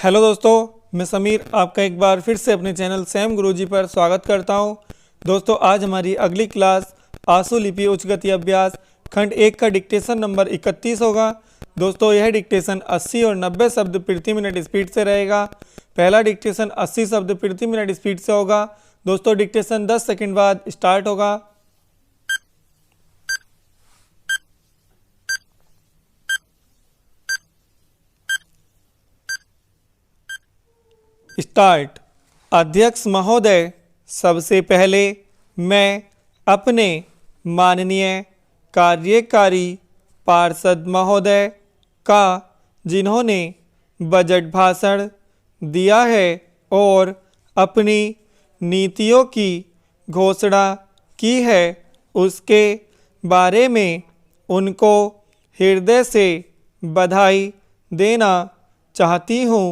Hello दोस्तों, मैं समीर आपका एक बार फिर से अपने चैनल सैम गुरुजी पर स्वागत करता हूं। दोस्तों, आज हमारी अगली क्लास आंसू लिपि उच्च गति अभ्यास खंड 1 का डिक्टेशन नंबर 31 होगा। दोस्तों, यह डिक्टेशन 80 और 90 शब्द प्रति मिनट स्पीड से रहेगा। पहला डिक्टेशन 80 शब्द प्रति मिनट स्पीड से होगा। दोस्तों, डिक्टेशन 10 सेकेंड बाद स्टार्ट होगा। स्टार्ट। अध्यक्ष महोदय, सबसे पहले मैं अपने माननीय कार्यकारी पार्षद महोदय का, जिन्होंने बजट भाषण दिया है और अपनी नीतियों की घोषणा की है, उसके बारे में उनको हृदय से बधाई देना चाहती हूँ।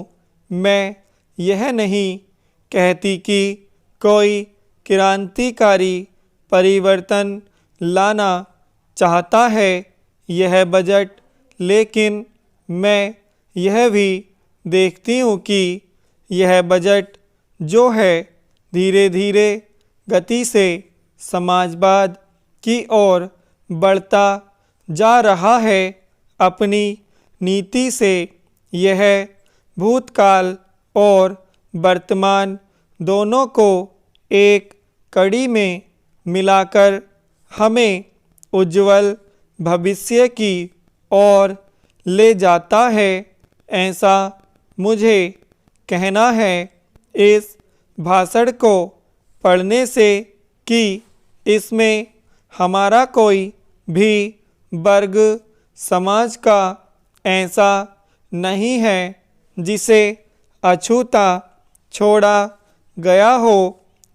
मैं यह नहीं कहती कि कोई क्रांतिकारी परिवर्तन लाना चाहता है यह बजट, लेकिन मैं यह भी देखती हूँ कि यह बजट जो है धीरे धीरे गति से समाजवाद की ओर बढ़ता जा रहा है। अपनी नीति से यह भूतकाल और वर्तमान दोनों को एक कड़ी में मिलाकर हमें उज्जवल भविष्य की ओर ले जाता है, ऐसा मुझे कहना है। इस भाषण को पढ़ने से कि इसमें हमारा कोई भी वर्ग समाज का ऐसा नहीं है जिसे अछूता छोड़ा गया हो,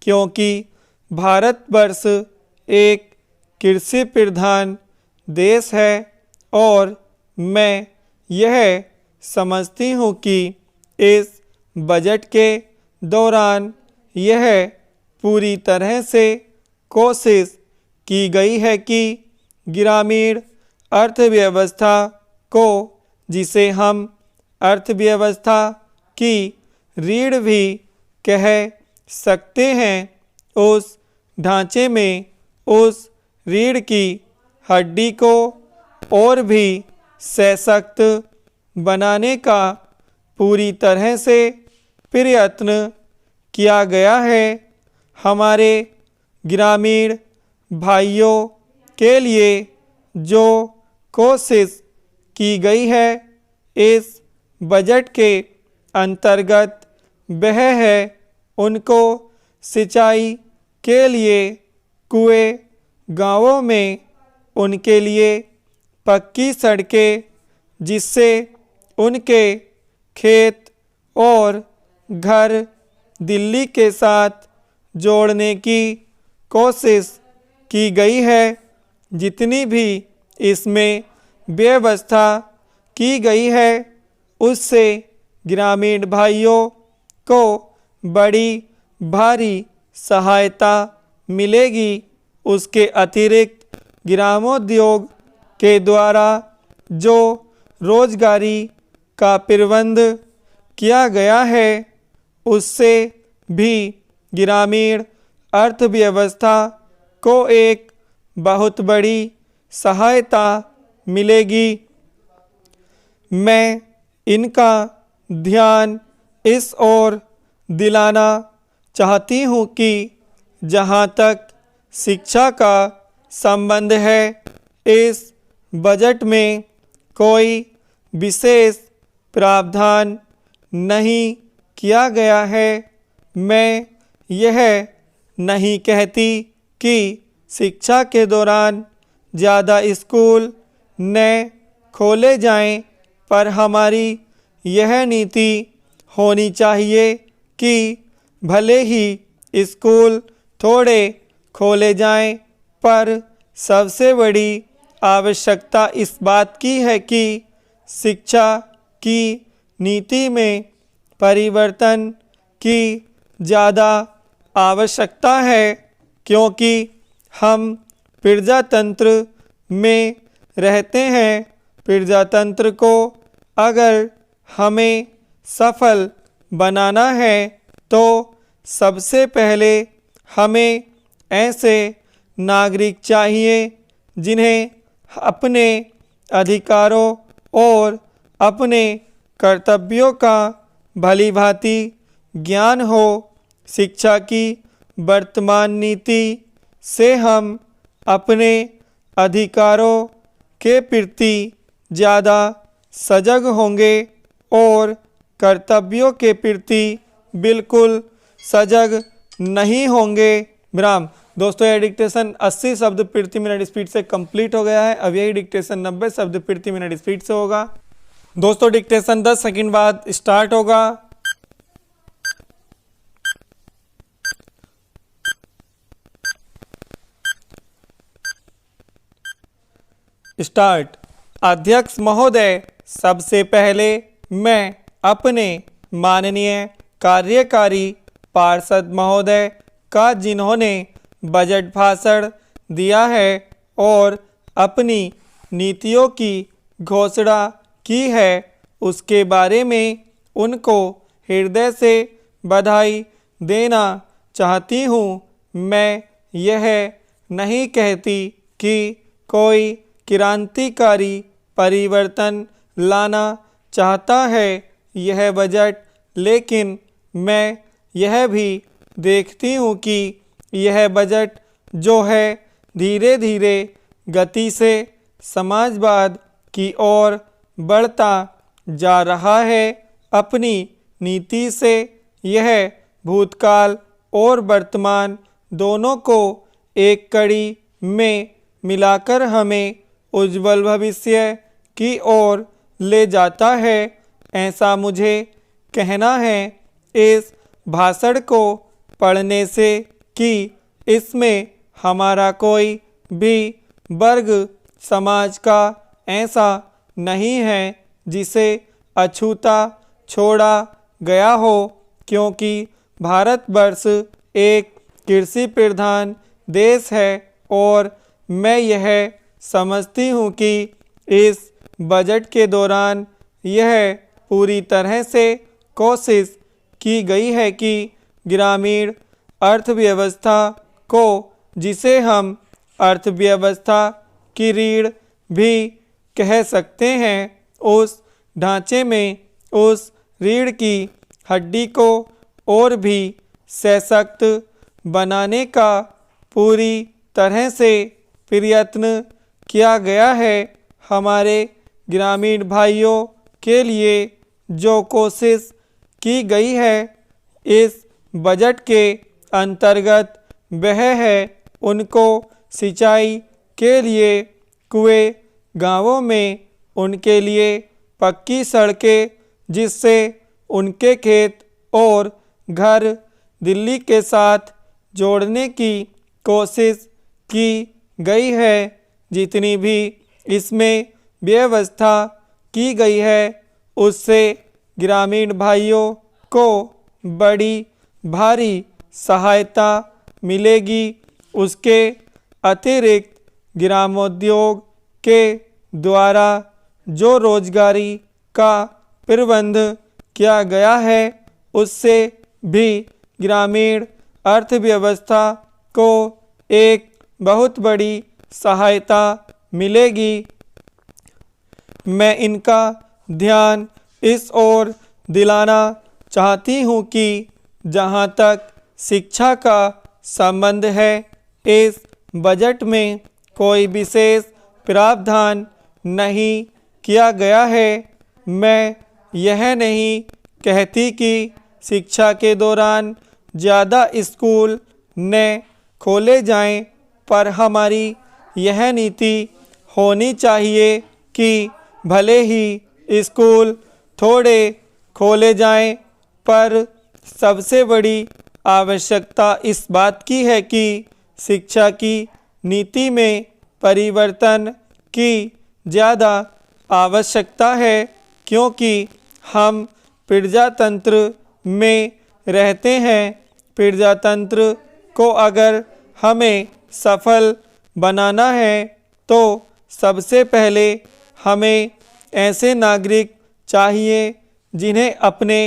क्योंकि भारतवर्ष एक कृषि प्रधान देश है और मैं यह समझती हूँ कि इस बजट के दौरान यह पूरी तरह से कोशिश की गई है कि ग्रामीण अर्थव्यवस्था को, जिसे हम अर्थव्यवस्था की रीढ़ भी कह सकते हैं, उस ढांचे में उस रीढ़ की हड्डी को और भी सशक्त बनाने का पूरी तरह से प्रयत्न किया गया है। हमारे ग्रामीण भाइयों के लिए जो कोशिश की गई है इस बजट के अंतर्गत वह है उनको सिंचाई के लिए कुएं, गांवों में उनके लिए पक्की सड़कें, जिससे उनके खेत और घर दिल्ली के साथ जोड़ने की कोशिश की गई है। जितनी भी इसमें व्यवस्था की गई है उससे ग्रामीण भाइयों को बड़ी भारी सहायता मिलेगी। उसके अतिरिक्त ग्रामोद्योग के द्वारा जो रोजगारी का प्रबंध किया गया है उससे भी ग्रामीण अर्थव्यवस्था को एक बहुत बड़ी सहायता मिलेगी। मैं इनका ध्यान इस ओर दिलाना चाहती हूँ कि जहाँ तक शिक्षा का संबंध है, इस बजट में कोई विशेष प्रावधान नहीं किया गया है। मैं यह नहीं कहती कि शिक्षा के दौरान ज़्यादा स्कूल न खोले जाएं, पर हमारी यह नीति होनी चाहिए कि भले ही स्कूल थोड़े खोले जाएं, पर सबसे बड़ी आवश्यकता इस बात की है कि शिक्षा की नीति में परिवर्तन की ज़्यादा आवश्यकता है, क्योंकि हम प्रजातंत्र में रहते हैं। प्रजातंत्र को अगर हमें सफल बनाना है तो सबसे पहले हमें ऐसे नागरिक चाहिए जिन्हें अपने अधिकारों और अपने कर्तव्यों का भलीभांति ज्ञान हो। शिक्षा की वर्तमान नीति से हम अपने अधिकारों के प्रति ज़्यादा सजग होंगे और कर्तव्यों के प्रति बिल्कुल सजग नहीं होंगे। विराम। दोस्तों यह डिक्टेशन 80 शब्द प्रति मिनट स्पीड से कंप्लीट हो गया है। अब यही डिक्टेशन 90 शब्द प्रति मिनट स्पीड से होगा। दोस्तों डिक्टेशन 10 सेकंड बाद स्टार्ट होगा। स्टार्ट। अध्यक्ष महोदय, सबसे पहले मैं अपने माननीय कार्यकारी पार्षद महोदय का, जिन्होंने बजट भाषण दिया है और अपनी नीतियों की घोषणा की है, उसके बारे में उनको हृदय से बधाई देना चाहती हूँ। मैं यह नहीं कहती कि कोई क्रांतिकारी परिवर्तन लाना चाहता है यह बजट, लेकिन मैं यह भी देखती हूँ कि यह बजट जो है धीरे धीरे गति से समाजवाद की ओर बढ़ता जा रहा है। अपनी नीति से यह भूतकाल और वर्तमान दोनों को एक कड़ी में मिलाकर हमें उज्जवल भविष्य की ओर ले जाता है, ऐसा मुझे कहना है। इस भाषण को पढ़ने से कि इसमें हमारा कोई भी वर्ग समाज का ऐसा नहीं है जिसे अछूता छोड़ा गया हो, क्योंकि भारतवर्ष एक कृषि प्रधान देश है और मैं यह समझती हूँ कि इस बजट के दौरान यह पूरी तरह से कोशिश की गई है कि ग्रामीण अर्थव्यवस्था को, जिसे हम अर्थव्यवस्था की रीढ़ भी कह सकते हैं, उस ढांचे में उस रीढ़ की हड्डी को और भी सशक्त बनाने का पूरी तरह से प्रयत्न किया गया है। हमारे ग्रामीण भाइयों के लिए जो कोशिश की गई है इस बजट के अंतर्गत वह है उनको सिंचाई के लिए कुएं, गांवों में उनके लिए पक्की सड़कें, जिससे उनके खेत और घर दिल्ली के साथ जोड़ने की कोशिश की गई है। जितनी भी इसमें व्यवस्था की गई है उससे ग्रामीण भाइयों को बड़ी भारी सहायता मिलेगी। उसके अतिरिक्त ग्रामोद्योग के द्वारा जो रोजगारी का प्रबंध किया गया है उससे भी ग्रामीण अर्थव्यवस्था को एक बहुत बड़ी सहायता मिलेगी। मैं इनका ध्यान इस ओर दिलाना चाहती हूँ कि जहाँ तक शिक्षा का संबंध है, इस बजट में कोई विशेष प्रावधान नहीं किया गया है। मैं यह नहीं कहती कि शिक्षा के दौरान ज़्यादा स्कूल न खोले जाएं, पर हमारी यह नीति होनी चाहिए कि भले ही स्कूल थोड़े खोले जाएं, पर सबसे बड़ी आवश्यकता इस बात की है कि शिक्षा की नीति में परिवर्तन की ज़्यादा आवश्यकता है, क्योंकि हम प्रजातंत्र में रहते हैं। प्रजातंत्र को अगर हमें सफल बनाना है तो सबसे पहले हमें ऐसे नागरिक चाहिए जिन्हें अपने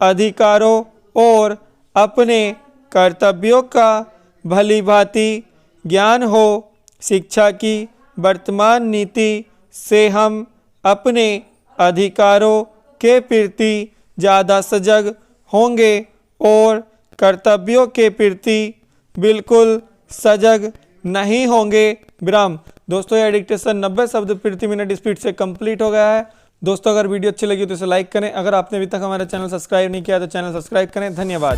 अधिकारों और अपने कर्तव्यों का भली भांति ज्ञान हो। शिक्षा की वर्तमान नीति से हम अपने अधिकारों के प्रति ज़्यादा सजग होंगे और कर्तव्यों के प्रति बिल्कुल सजग नहीं होंगे। विराम। दोस्तों यह डिक्टेशन 90 शब्द प्रति मिनट स्पीड से कंप्लीट हो गया है। दोस्तों अगर वीडियो अच्छी लगी तो इसे लाइक करें। अगर आपने अभी तक हमारा चैनल सब्सक्राइब नहीं किया तो चैनल सब्सक्राइब करें। धन्यवाद।